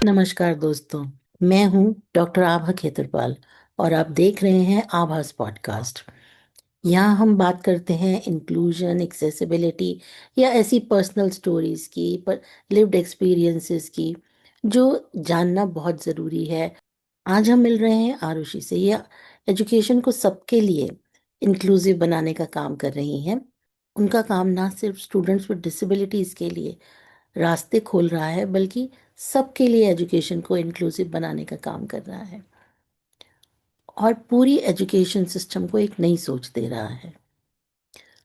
नमस्कार दोस्तों। मैं हूं डॉक्टर आभा खेतरपाल और आप देख रहे हैं आभास पॉडकास्ट। यहाँ हम बात करते हैं इंक्लूजन, एक्सेसिबिलिटी या ऐसी पर्सनल स्टोरीज की, पर लिव्ड एक्सपीरियंसेस की जो जानना बहुत ज़रूरी है। आज हम मिल रहे हैं आरुषि से। यह एजुकेशन को सबके लिए इंक्लूसिव बनाने का काम कर रही हैं। उनका काम ना सिर्फ स्टूडेंट्स विद डिसेबिलिटीज़ के लिए रास्ते खोल रहा है, बल्कि सबके लिए एजुकेशन को इंक्लूसिव बनाने का काम कर रहा है और पूरी एजुकेशन सिस्टम को एक नई सोच दे रहा है।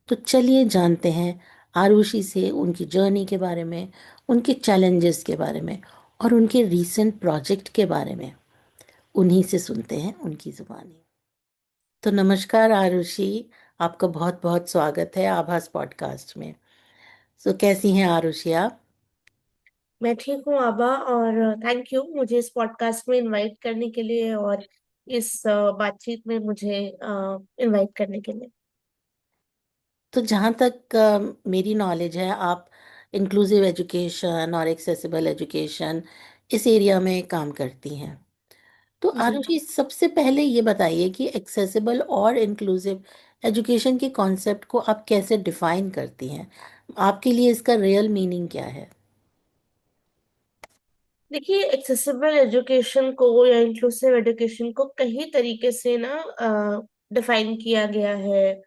तो चलिए जानते हैं आरुषि से उनकी जर्नी के बारे में, उनके चैलेंजेस के बारे में और उनके रीसेंट प्रोजेक्ट के बारे में। उन्हीं से सुनते हैं उनकी जुबानी। तो नमस्कार आरुषि, आपका बहुत बहुत स्वागत है आभास पॉडकास्ट में। कैसी हैं आरुषि आप? मैं ठीक हूँ आबा। और थैंक यू मुझे इस पॉडकास्ट में इनवाइट करने के लिए और इस बातचीत में मुझे इनवाइट करने के लिए। तो जहाँ तक मेरी नॉलेज है, आप इंक्लूसिव एजुकेशन और एक्सेसिबल एजुकेशन इस एरिया में काम करती हैं। तो जी, आरुषि, सबसे पहले ये बताइए कि एक्सेसिबल और इंक्लूसिव एजुकेशन के कॉन्सेप्ट को आप कैसे डिफाइन करती हैं? आपके लिए इसका रियल मीनिंग क्या है? देखिए एक्सेसिबल एजुकेशन को या इंक्लूसिव एजुकेशन को कई तरीके से ना डिफाइन किया गया है।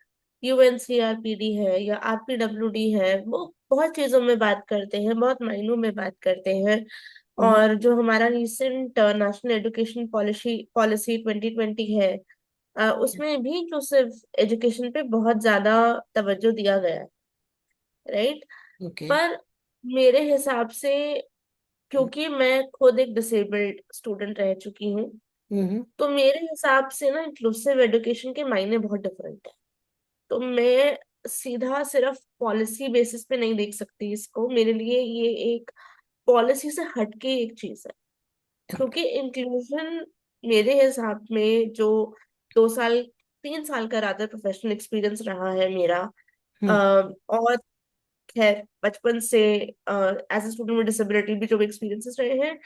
यूएनसीआरपीडी है या आरपीडब्ल्यूडी है, वो बहुत चीजों में बात करते हैं, बहुत मायनों में बात करते हैं। हम्म। और जो हमारा recent national education policy policy 2020 है, उसमें भी इंक्लूसिव एजुकेशन पे बहुत ज्यादा तवज्जो दिया गया है। राइट। ओके। पर मेरे हिसाब से, क्योंकि मैं खुद एक डिसेबल्ड स्टूडेंट रह चुकी हूँ, हम्म। तो मेरे हिसाब से ना इंक्लूसिव एजुकेशन के मायने बहुत डिफरेंट है। तो मैं सीधा सिर्फ पॉलिसी बेसिस पे नहीं देख सकती इसको। मेरे लिए ये एक पॉलिसी से हटके एक चीज है। क्योंकि इंक्लूजन मेरे हिसाब में जो 2 साल 3 साल का रादर प्रोफेशनल एक्सपीरियंस रहा है मेरा, हम्म। और खैर बचपन से as a student with disability भी जो एक्सपीरियंसेस रहे हैं,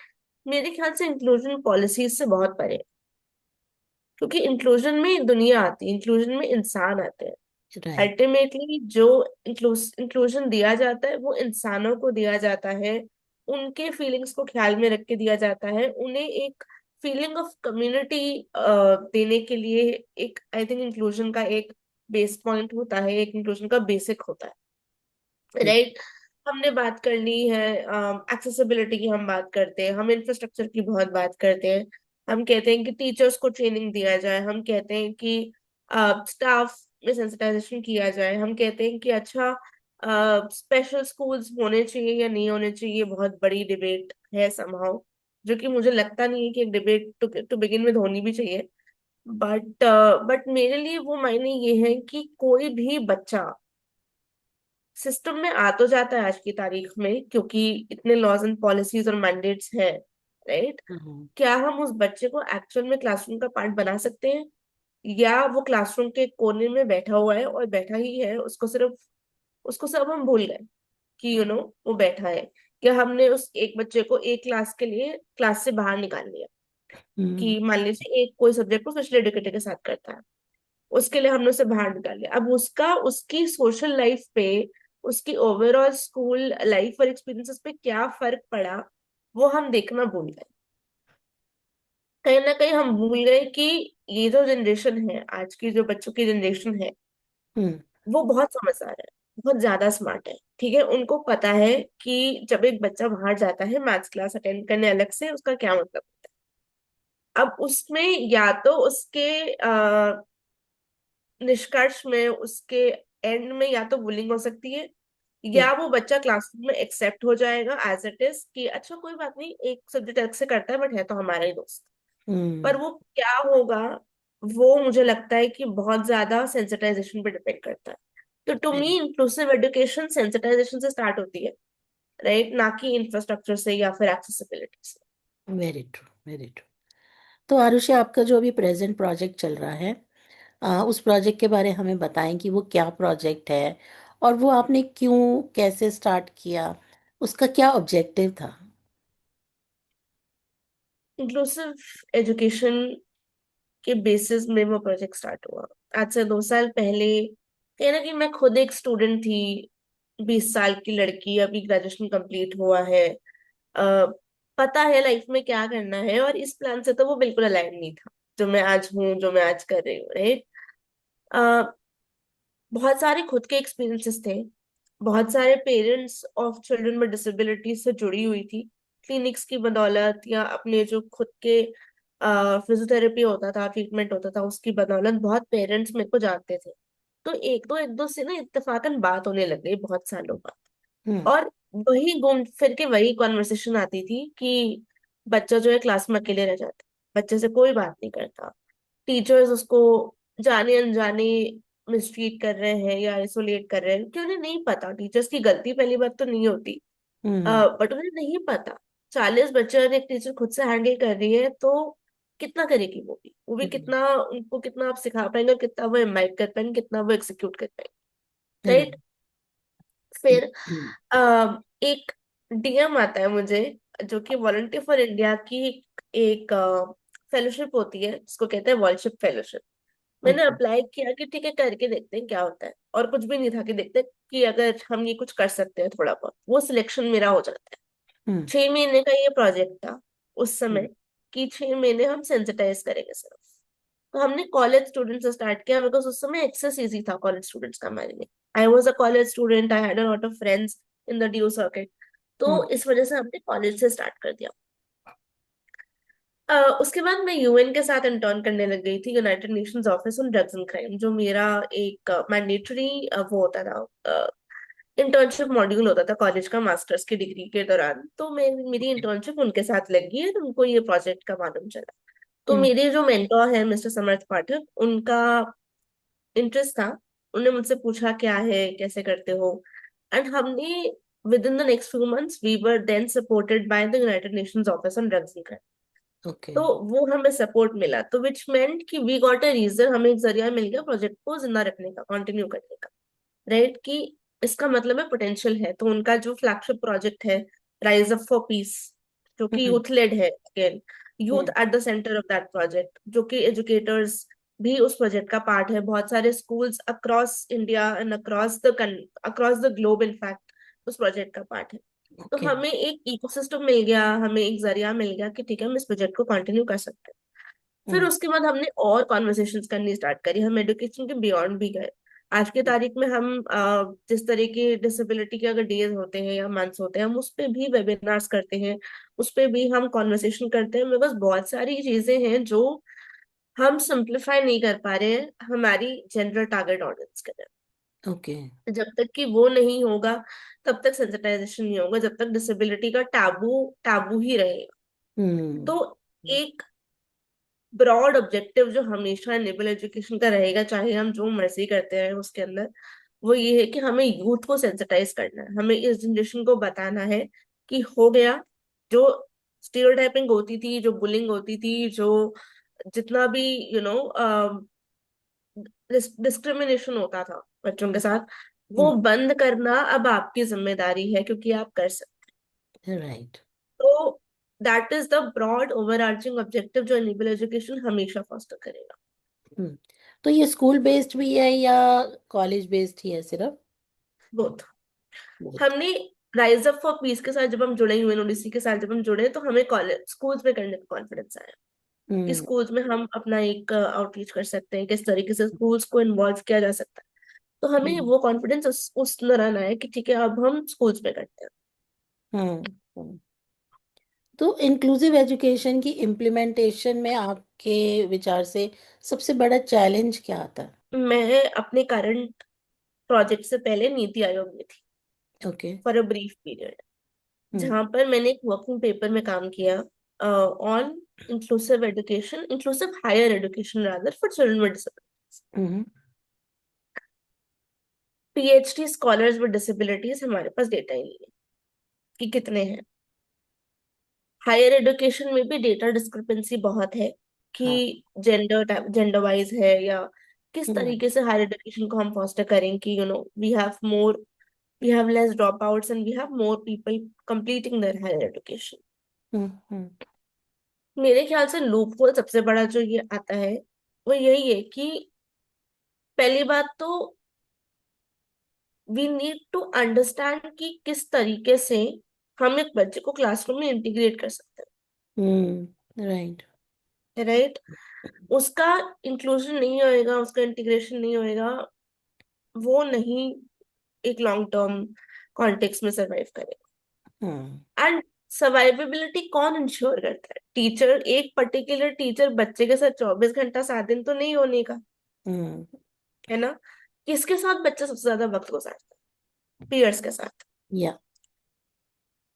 मेरे ख्याल से इंक्लूजन पॉलिसीज से बहुत परे है। क्योंकि इंक्लूजन में दुनिया आती है, इंक्लूजन में इंसान आते हैं। राइट। अल्टीमेटली जो इंक्लूजन दिया जाता है वो इंसानों को दिया जाता है। उनके फीलिंग्स को ख्याल में रख के दिया जाता है, उन्हें एक फीलिंग ऑफ कम्युनिटी देने के लिए। एक आई थिंक इंक्लूजन का एक बेस पॉइंट होता है, एक इंक्लूजन का बेसिक होता है। राइट। हमने बात कर ली है एक्सेसिबिलिटी की, हम बात करते हैं, हम इंफ्रास्ट्रक्चर की बहुत बात करते हैं। हम कहते हैं कि टीचर्स को ट्रेनिंग दिया जाए, हम कहते हैं कि स्टाफ में सेंसिटाइजेशन किया जाए, हम कहते हैं कि अच्छा स्पेशल स्कूल्स होने चाहिए या नहीं होने चाहिए। बहुत बड़ी डिबेट है समहाउ, जो कि मुझे लगता नहीं है कि एक डिबेट टू बिगिन में होनी भी चाहिए। बट मेरे लिए वो मायने ये है कि कोई भी बच्चा सिस्टम में आ तो जाता है आज की तारीख में, क्योंकि इतने लॉज एंड पॉलिसीज और मैंडेट्स हैं। राइट। हम्म। क्या हम उस बच्चे को एक्चुअल में क्लासरूम का पार्ट बना सकते हैं, या वो क्लासरूम के कोने में बैठा हुआ है और बैठा ही है, उसको सब हम भूल गए कि वो बैठा है। या हमने उस एक बच्चे को एक क्लास के लिए क्लास से बाहर निकाल दिया, हम्म। कि मान लीजिए एक कोई सब्जेक्ट को स्पेशल एजुकेटर के साथ करता है, उसके लिए हमने उसे बाहर निकाल लिया। अब उसका उसकी सोशल लाइफ पे, उसकी ओवरऑल स्कूल लाइफ और एक्सपीरियंसेस पे क्या फर्क पड़ा, वो हम देखना भूल गए। कहीं ना कहीं हम भूल गए कि ये जो जनरेशन है, आज की जो बच्चों की जनरेशन है, हम्म। वो बहुत समझदार है, बहुत ज्यादा स्मार्ट है। ठीक है, उनको पता है कि जब एक बच्चा बाहर जाता है मैथ्स क्लास अटेंड करने अलग से, उसका क्या मतलब होता है। अब उसमें या तो उसके निष्कर्ष में, उसके एंड में, या तो बुलिंग हो सकती है, या वो बच्चा क्लासरूम में एक्सेप्ट हो जाएगा एज इट इज कि अच्छा कोई बात नहीं, एक सब्जेक्ट अलग से करता है बट है तो हमारा ही दोस्त। पर हम्म। वो क्या होगा, वो मुझे लगता है कि बहुत ज्यादा सेंसिटाइजेशन पे डिपेंड करता है। तो to me inclusive education sensitization से स्टार्ट होती है, राइट, ना कि इंफ्रास्ट्रक्चर से या फिर एक्सेसिबिलिटी से। Very true, very true. तो आरुषि, आपका जो अभी प्रेजेंट प्रोजेक्ट चल रहा है, उस प्रोजेक्ट के बारे हमें बताएं कि वो क्या प्रोजेक्ट है और वो आपने क्यों, कैसे स्टार्ट किया, उसका क्या ऑब्जेक्टिव था? इंक्लूसिव एजुकेशन के बेसिस में वो प्रोजेक्ट स्टार्ट हुआ। आज से 2 साल पहले कहीं ना कहीं मैं खुद एक स्टूडेंट थी, 20 साल की लड़की, अभी ग्रेजुएशन कंप्लीट हुआ है। अ, पता है लाइफ में क्या करना है, और इस प्लान से तो वो बिल्कुल अलाइन नहीं था जो मैं आज हूँ, जो मैं आज कर रही हूँ, राइट। बहुत सारे खुद के एक्सपीरियंसेस थे, बहुत सारे parents of children with disability से जुड़ी हुई थी, क्लिनिक्स की बदौलत या अपने जो खुद के फिजियोथेरेपी होता था, ट्रीटमेंट होता था, उसकी बदौलत बहुत पेरेंट्स मेरे को जानते थे। तो एक दो से ना इत्तेफाकन बात होने लग गई बहुत सालों बाद। हम्म। और वही घूम फिर के वही कॉन्वर्सेशन आती थी कि बच्चा जो है क्लास में अकेले रह जाता है, बच्चे से कोई बात नहीं करता, टीचर्स उसको जाने अनजाने मिसट्रीट कर रहे हैं या आइसोलेट कर रहे हैं, क्योंकि उन्हें नहीं पता, टीचर्स की गलती पहली बात तो नहीं होती, हम्म। बट उन्हें नहीं पता। 40 बच्चे और एक टीचर खुद से हैंडल कर रही है, तो कितना करेगी वो भी हम्म। कितना, उनको कितना आप सिखा पाएंगे, और कितना वो इम्बाइब कर पाएंगे, कितना वो एग्जीक्यूट कर पाएंगे, राइट। राइट। फिर हम्म। एक डीएम आता है मुझे, जो कि वॉलंटियर फॉर इंडिया की एक फेलोशिप होती है, जिसको कहते हैं वॉलशिप फेलोशिप। मैंने ओके। अप्लाई किया कि ठीक है, करके देखते हैं क्या होता है, और कुछ भी नहीं था कि देखते हैं कि अगर हम ये कुछ कर सकते हैं थोड़ा बहुत, वो सिलेक्शन मेरा हो जाता है। हम्म। 6 महीने का ये प्रोजेक्ट था उस हम्म। समय, कि 6 महीने हम सेंसिटाइज करेंगे सिर्फ। तो हमने कॉलेज स्टूडेंट से स्टार्ट किया, बिकॉज उस समय एक्सेस इजी था कॉलेज स्टूडेंट्स का हमारे लिए। I was a college student, I had a lot of friends in the due circuit. तो हम्म। इस वजह से हमने कॉलेज से स्टार्ट कर दिया। उसके बाद मैं यूएन के साथ इंटर्न करने लग गई थी, United Nations Office on Drugs and crime, जो मेरा एक मैंडेटरी वो होता था, इंटर्नशिप मॉड्यूल होता था कॉलेज का मास्टर्स की डिग्री के दौरान। तो मैं मेरी इंटर्नशिप उनके साथ लगी है, तो उनको ये प्रोजेक्ट का मालूम चला। तो हम्म। मेरे जो मेंटोर है मिस्टर समर्थ पाठक, उनका इंटरेस्ट था, उन्होंने मुझसे पूछा क्या है, कैसे करते हो, एंड हमने within the next few months we were then supported by the United Nations Office on Drugs and Crime. Okay. तो वो हमें सपोर्ट मिला, तो विच मेंट कि वी गॉट अ रीजन, हमें एक जरिया मिल गया प्रोजेक्ट को जिंदा रखने का, कंटिन्यू करने का, राइट। कि इसका मतलब है पोटेंशियल है। तो उनका जो फ्लैगशिप प्रोजेक्ट है, राइज अप फॉर पीस, जो कि हम्म। यूथ लेड है, again youth hmm. At the centre of that project, जो कि एजुकेटर्स भी उस प्रोजेक्ट का पार्ट है, बहुत सारे schools across India and across the globe in fact उस प्रोजेक्ट का पार्ट है। तो ओके। हमें एक इकोसिस्टम मिल गया, हमें एक जरिया मिल गया कि ठीक है, हम इस प्रोजेक्ट को कंटिन्यू कर सकते हैं। फिर हम्म। उसके बाद हमने और कॉन्वर्सेशंस करनी स्टार्ट करी, हम एजुकेशन के बियॉन्ड भी गए। आज की तारीख में हम जिस तरह की डिसेबिलिटी के अगर डेज होते हैं या मंथ्स होते हैं, हम उस पे भी वेबिनार्स करते हैं, उस पे भी हम कॉन्वर्सेशन करते हैं। मेरे पास बहुत सारी चीजें हैं जो हम सिंप्लीफाई नहीं कर पा रहे हैं हमारी जनरल टारगेट ऑडियंस के लिए। ओके। जब तक कि वो नहीं होगा, तब तक सेंसिटाइजेशन नहीं होगा, जब तक डिसेबिलिटी का टाबू टाबू ही रहेगा। हम्म। तो एक ब्रॉड ऑब्जेक्टिव जो हमेशा इनेबल एजुकेशन का रहेगा, चाहे हम जो मर्जी करते हैं उसके अंदर, वो ये है कि हमें यूथ को सेंसिटाइज करना है, हमें इस जनरेशन को बताना है कि हो गया। जो स्टीरियोटाइपिंग होती थी, जो बुलिंग होती थी, जो जितना भी यू नो डिस्क्रिमिनेशन होता था बच्चों के साथ, वो हम्म। बंद करना अब आपकी जिम्मेदारी है, क्योंकि आप कर सकते। राइट। तो that is the broad overarching objective जो इनेबल एजुकेशन हमेशा फॉस्टर करेगा। हम्म। तो ये स्कूल बेस्ड भी है या कॉलेज बेस्ड ही है सिर्फ? बोथ। बोथ। हमने राइज अप फॉर पीस के साथ जब हम जुड़े, यूएनओडीसी के साथ जब हम जुड़े, तो हमें कॉलेज स्कूल्स में करने का कॉन्फिडेंस आया कि हम्म। स्कूल्स में हम अपना एक आउटरीच कर सकते हैं, किस तरीके से स्कूल्स को इन्वॉल्व किया जा सकता है। तो हमें हम्म। वो कॉन्फिडेंस उस दौरान आया कि ठीक है, अब हम स्कूल्स में करते हैं। हम्म। तो इंक्लूसिव एजुकेशन की इम्प्लीमेंटेशन में आपके विचार से सबसे बड़ा चैलेंज क्या आता है? मैं अपने करंट प्रोजेक्ट से पहले नीति आयोग में थी okay. For a brief period, hmm. जहां पर मैंने एक वर्किंग पेपर में काम किया on inclusive education, inclusive higher education rather for children with disabilities. Hmm. PhD scholars with disabilities हमारे पास डेटा ही नहीं है कि कितने हैं। हायर एजुकेशन में भी डेटा डिस्क्रिपेंसी बहुत है, कि हाँ। जेंडर वाइज है, या किस हम्म। तरीके से हायर एजुकेशन को हम फोस्टर करें कि we have less drop outs and we have more people completing their higher education. Hmm. Hmm. मेरे ख्याल से लूप होल सबसे बड़ा जो ये आता है वो यही है कि पहली बात तो वी नीड टू अंडरस्टैंड कि किस तरीके से हम एक बच्चे को क्लासरूम में इंटीग्रेट कर सकते राइट। हैं, राइट। उसका इंक्लूजन नहीं होएगा, उसका इंटीग्रेशन नहीं होएगा, वो नहीं एक लॉन्ग टर्म कॉन्टेक्स्ट में सरवाइव करेगा। हम्म। एंड सर्वाइवेबिलिटी कौन इंश्योर करता है? टीचर। एक पर्टिकुलर टीचर बच्चे के साथ 24 घंटा 7 दिन तो नहीं होने का, हम्म। है ना। किसके साथ बच्चा सबसे ज्यादा वक्त गुजारता है? पीयर्स के साथ। या।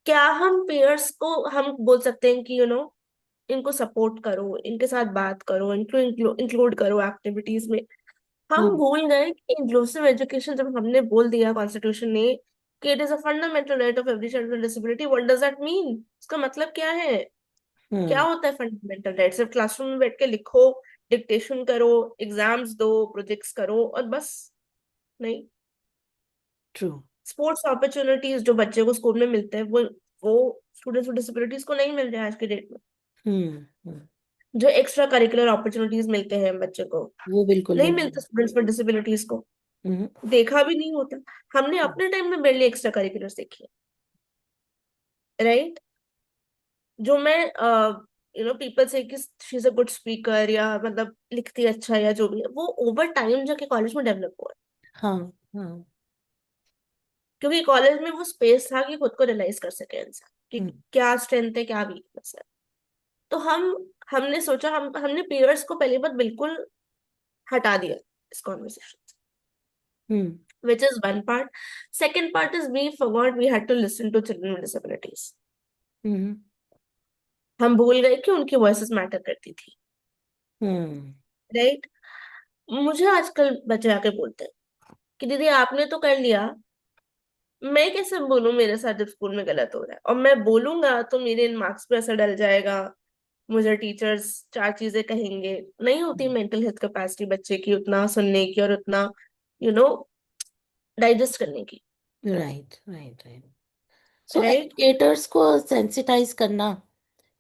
क्या हम पेयर्स को हम बोल सकते हैं कि इनको सपोर्ट करो, इनके साथ बात करो, इनको इंक्लूड करो एक्टिविटीज में? हम हम्म। भूल गए कि इंक्लूसिव एजुकेशन जब हमने बोल दिया कॉन्स्टिट्यूशन ने कि it is a fundamental right of every child with disability, what does that mean? उसका मतलब क्या है? क्या हम्म। होता है फंडामेंटल राइट? सिर्फ क्लासरूम में बैठ के लिखो, डिक्टेशन करो, एग्जाम्स दो, प्रोजेक्ट्स करो और बस? नहीं। ट्रू। स्पोर्ट्स अपॉर्चुनिटीज जो बच्चे को स्कूल में मिलते हैं वो स्टूडेंट्स विद डिसेबिलिटीज को नहीं मिल रहे हैं आज के डेट में। हम्म। हम्म। जो एक्स्ट्रा करिकुलर अपॉर्चुनिटीज मिलते हैं बच्चे को, वो बिल्कुल नहीं नहीं मिलते मिला। स्टूडेंट्स विद डिसेबिलिटीज को। हम्म। देखा भी नहीं होता। हमने अपने टाइम में barely एक्स्ट्रा करिकुलर सीखे, राइट। जो मैं पीपल से कि she is a good speaker या मतलब लिखती है अच्छा या जो भी है, वो ओवर टाइम जाके कॉलेज में डेवलप हुआ है। हाँ। हाँ। क्योंकि कॉलेज में वो स्पेस था कि खुद को रियलाइज कर सके इंसान कि हम्म। क्या स्ट्रेंथ है, क्या वीकनेस है। तो हमने सोचा, हमने पीयर्स को पहली बात बिल्कुल हटा दिया इस कॉन्वर्सेशन से, हम्म। which is one part. Second part is we forgot we had to listen to children with disabilities. हम्म। हम भूल गए कि उनकी वॉइसेस मैटर करती थी, हम्म। राइट। मुझे आजकल बच्चे आके बोलते हैं कि दीदी आपने तो कर लिया, मैं कैसे बोलूं मेरे साथ जब स्कूल में गलत हो रहा है? और मैं बोलूंगा तो मेरे इन मार्क्स पे असर डल जाएगा, मुझे टीचर्स 4 चीजें कहेंगे। नहीं होती मेंटल हेल्थ कैपेसिटी बच्चे की उतना सुनने की और उतना यू नो डाइजेस्ट करने की, राइट, राइट, राइट। सो राइट। एजुकेटर्स को सेंसिटाइज करना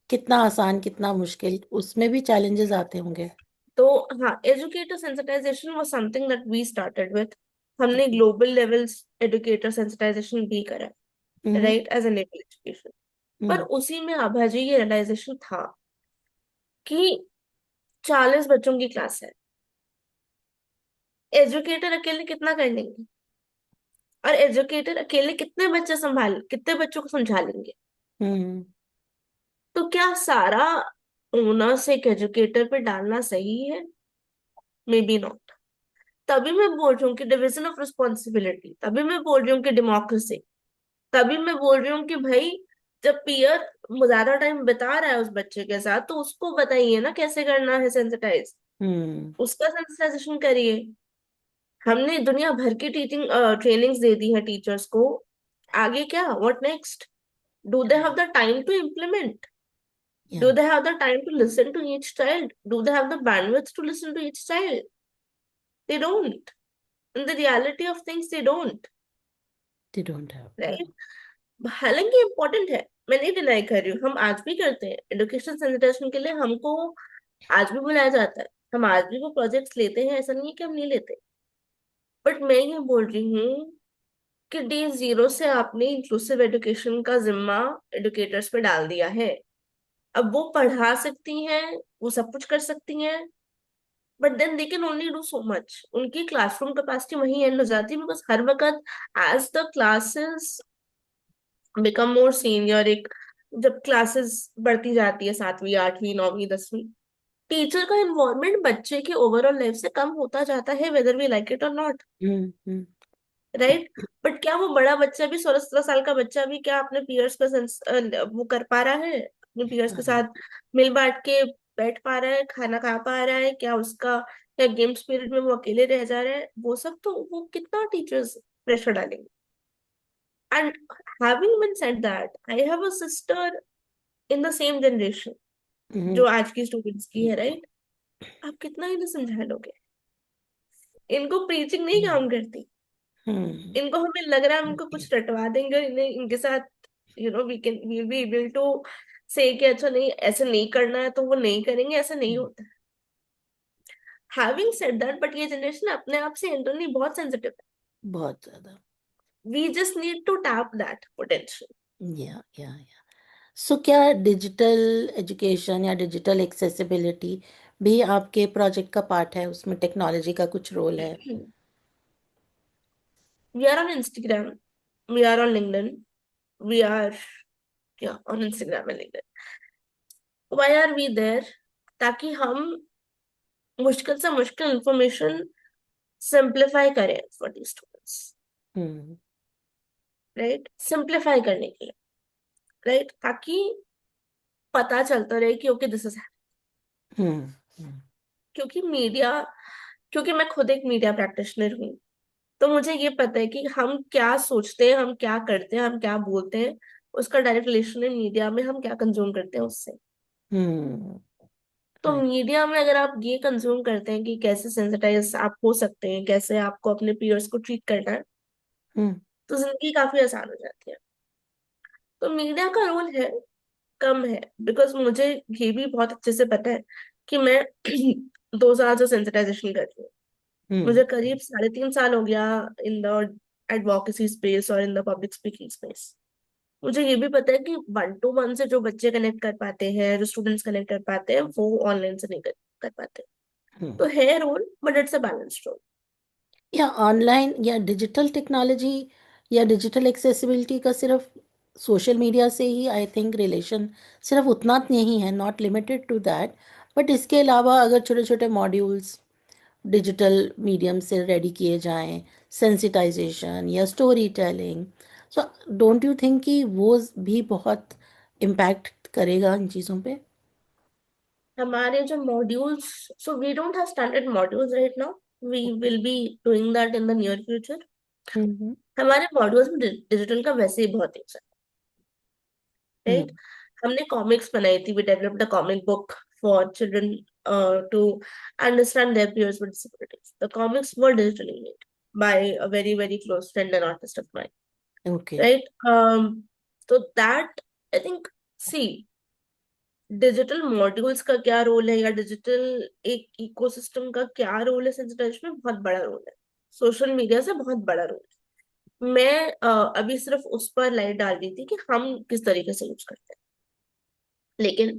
कितना आसान, कितना मुश्किल, उसमें भी चैलेंजेस आते होंगे। तो हाँ, educator sensitisation was something that we started with. हमने ग्लोबल लेवल्स एजुकेटर सेंसिटाइजेशन भी करा, hmm. Right, as an education. पर हम्म। उसी में आभाजी ये रियलाइजेशन था कि 40 बच्चों की क्लास है, एजुकेटर अकेले कितना कर लेंगे? और एजुकेटर अकेले कितने बच्चों को समझा लेंगे? हम्म। तो क्या सारा ओनर्स एक एजुकेटर पे डालना सही है? May be not. तभी मैं बोल रही हूँ कि डिविजन ऑफ रिस्पॉन्सिबिलिटी, तभी मैं बोल रही हूँ कि डेमोक्रेसी, तभी मैं बोल रही हूँ कि भाई जब पीयर ज्यादा टाइम बिता रहा है उस बच्चे के साथ तो उसको बताइए ना कैसे करना है सेंसिटाइज, हम्म। उसका सेंसिटाइजेशन करिए। हमने दुनिया भर की टीचिंग ट्रेनिंग्स दे दी है टीचर्स को, आगे क्या? What next? Do they have the time to implement? Yeah. Do they have the time to listen to each child? Do they have the bandwidth to listen to each child? They don't. In the reality of things, they don't. They don't have. Right? हालांकि important है, मैं नहीं deny कर रही हूँ, हम आज भी करते हैं एडुकेशन सैनिटेशन के लिए, हमको आज भी बुलाया जाता है, हम आज भी वो प्रोजेक्ट्स लेते हैं, ऐसा नहीं है कि हम नहीं लेते। बट मैं ये बोल रही हूँ कि डे जीरो से आपने इंक्लूसिव एजुकेशन का जिम्मा एडुकेटर्स पे डाल दिया है। अब वो पढ़ा सकती हैं, वो सब कुछ कर सकती हैं, but then they can only do so much. उनकी क्लासरूम कैपेसिटी वहीं एंड हो जाती है, बिकॉज हर वक्त as the classes become more senior, एक जब क्लासेस बढ़ती जाती है 7वीं 8वीं 9वीं 10वीं, टीचर का इन्वॉल्वमेंट बच्चे के ओवरऑल लाइफ से कम होता जाता है, वेदर वी लाइक इट और not, hmm. Hmm. Right. But क्या वो बड़ा बच्चा भी, 16-17 साल का बच्चा भी क्या अपने पीयर्स का वो कर पा रहा है, अपने पीयर्स के हाँ। साथ मिल बांट के बैठ पा रहा है, खाना खा पा रहा है क्या? उसका क्या गेम्स पीरियड में वो अकेले रह जा रहा है? वो सब तो वो कितना टीचर्स प्रेशर डालेंगे? And having been said that, I have a sister in the same generation hmm. जो आज की स्टूडेंट्स की है, राइट। आप कितना इन्हें समझा लोगे? इनको प्रीचिंग नहीं काम करती। हम्म। इनको हमें लग रहा है हम इनको कुछ रटवा देंगे और इन्हें इनके साथ we can we be able to say कि अच्छा नहीं ऐसे नहीं करना है तो वो नहीं करेंगे, ऐसा नहीं हम्म, होता। हैविंग सेड दैट, बट ये जनरेशन अपने आप से इंटरनली बहुत सेंसिटिव है। बहुत ज्यादा। We just need to tap that potential. या सो क्या डिजिटल एजुकेशन या डिजिटल एक्सेसिबिलिटी भी आपके प्रोजेक्ट का पार्ट है, उसमें टेक्नोलॉजी का कुछ रोल है? We are on Instagram, we are on LinkedIn, we are yeah on Instagram and LinkedIn. Why are we there? ताकि हम मुश्किल से मुश्किल इंफॉर्मेशन सिंप्लीफाई करें for the students. Hmm. Right, simplify करने के लिए। राइट, ताकि पता चलता रहे कि okay this is. Hmm. Hmm. क्योंकि मीडिया, क्योंकि मैं खुद एक मीडिया प्रैक्टिशनर हूँ, तो मुझे ये पता है कि हम क्या सोचते हैं, हम क्या करते हैं, हम क्या बोलते हैं, उसका डायरेक्ट रिलेशन है मीडिया में हम क्या कंज्यूम करते हैं उससे। हम्म। तो राइट। मीडिया में अगर आप ये कंज्यूम करते हैं कि कैसे सेंसिटाइज आप हो सकते हैं, कैसे आपको अपने पीयर्स को ट्रीट करना है, हम्म। तो जिंदगी काफी आसान हो जाती है। तो मीडिया का रोल है, कम है, बिकॉज मुझे ये भी बहुत अच्छे से पता है कि मैं 2 साल से सेंसिटाइजेशन कर रही हूँ। हम्म। मुझे करीब 3.5 साल हो गया इन द एडवोकेसी स्पेस और in the public speaking space. मुझे ये भी पता है कि 1 to 1 से जो बच्चे कनेक्ट कर पाते हैं, जो स्टूडेंट्स कनेक्ट कर पाते हैं, वो ऑनलाइन से नहीं कर पाते। हम्म। तो है role, but it's a balanced role. या ऑनलाइन या डिजिटल टेक्नोलॉजी या डिजिटल एक्सेसिबिलिटी का सिर्फ सोशल मीडिया से ही आई थिंक रिलेशन सिर्फ उतना नहीं है, not limited to that. But इसके अलावा अगर छोटे छोटे मॉड्यूल्स डिजिटल मीडियम से रेडी किए जाएं, सेंसिटाइजेशन या story telling, so don't you think कि वो भी बहुत इम्पैक्ट करेगा इन चीज़ों पे? हमारे जो modules, so we don't have standard modules right now, we will be doing that in the near future. Hmm. हमारे मॉड्यूल्स में डिजिटल का वैसे ही बहुत यूज है। Right, hmm. हमने कॉमिक्स बनाई थी, we developed a comic book for children to understand their peers with disabilities. The comics were digitally made by a very very close friend and artist of mine. Okay. Right, so that, I think, see, digital modules का क्या role है या digital एक ecosystem का क्या role है sensitisation में, बहुत बड़ा रोल है। सोशल मीडिया से बहुत बड़ा रोल है। मैं अभी सिर्फ उस पर लाइट डाल रही थी कि हम किस तरीके से यूज करते हैं। लेकिन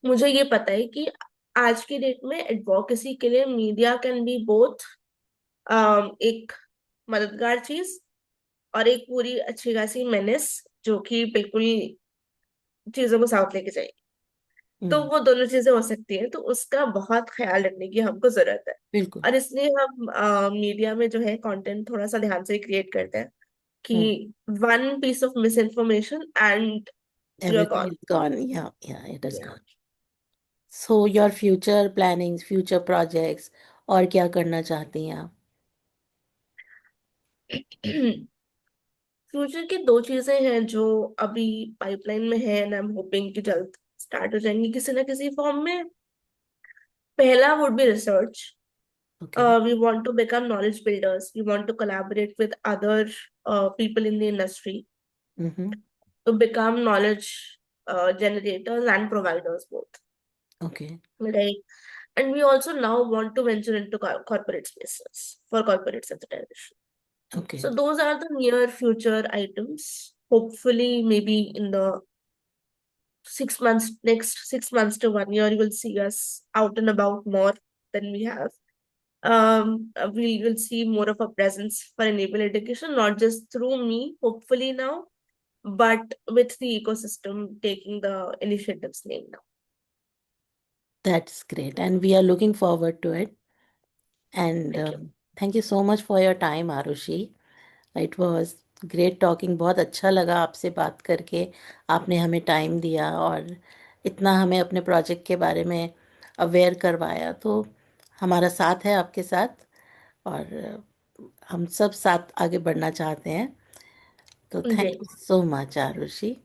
मुझे ये पता है कि आज की डेट में एडवोकेसी के लिए मीडिया कैन बी बोथ एक मददगार चीज और एक पूरी अच्छी खासी मेनेस, जो कि बिल्कुल चीजों को साउथ लेके जाएगी। तो हम्म। वो दोनों चीजें हो सकती है, तो उसका बहुत ख्याल रखने की हमको जरूरत है। बिल्कुल। और इसलिए हम मीडिया में जो है कंटेंट थोड़ा सा ध्यान से क्रिएट करते हैं हम्म। कि one piece of misinformation and you are everything gone. Is gone, yeah it is gone. So your future plannings, future projects, और क्या करना चाहती हैं आप? फ्यूचर की दो चीजें हैं जो अभी पाइपलाइन में है एंड आई एम होपिंग कि जल्द स्टार्ट हो जाएंगी किसी ना किसी फॉर्म में। पहला would be research. Okay. We want to become knowledge builders. We want to collaborate with other people in the industry hmm. to become knowledge generators and providers both. Okay. Right. And we also now want to venture into corporate spaces for corporate sensitization. Okay. So those are the near future items. Hopefully, maybe in the 6 months, next 6 months to 1 year, you will see us out and about more than we have. We will see more of a presence for enable education, not just through me, hopefully now, but with the ecosystem taking the initiatives name now. That's great and we are looking forward to it. And Thank you. Thank you so much for your time Aarushi. It was great talking, बहुत अच्छा लगा आपसे बात करके। आपने हमें time दिया और इतना हमें अपने प्रोजेक्ट के बारे में अवेयर करवाया, तो हमारा साथ है आपके साथ। और हम सब साथ आगे बढ़ना चाहते हैं। तो थैंक जी, you so much Aarushi.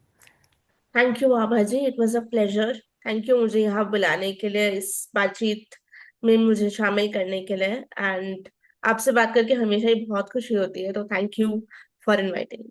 Thank you Abha ji, it was a pleasure. Thank you मुझे यहाँ बुलाने के लिए, इस बातचीत में मुझे शामिल करने के लिए। एंड आपसे बात करके हमेशा ही बहुत खुशी होती है, तो थैंक यू फॉर इनवाइटिंग।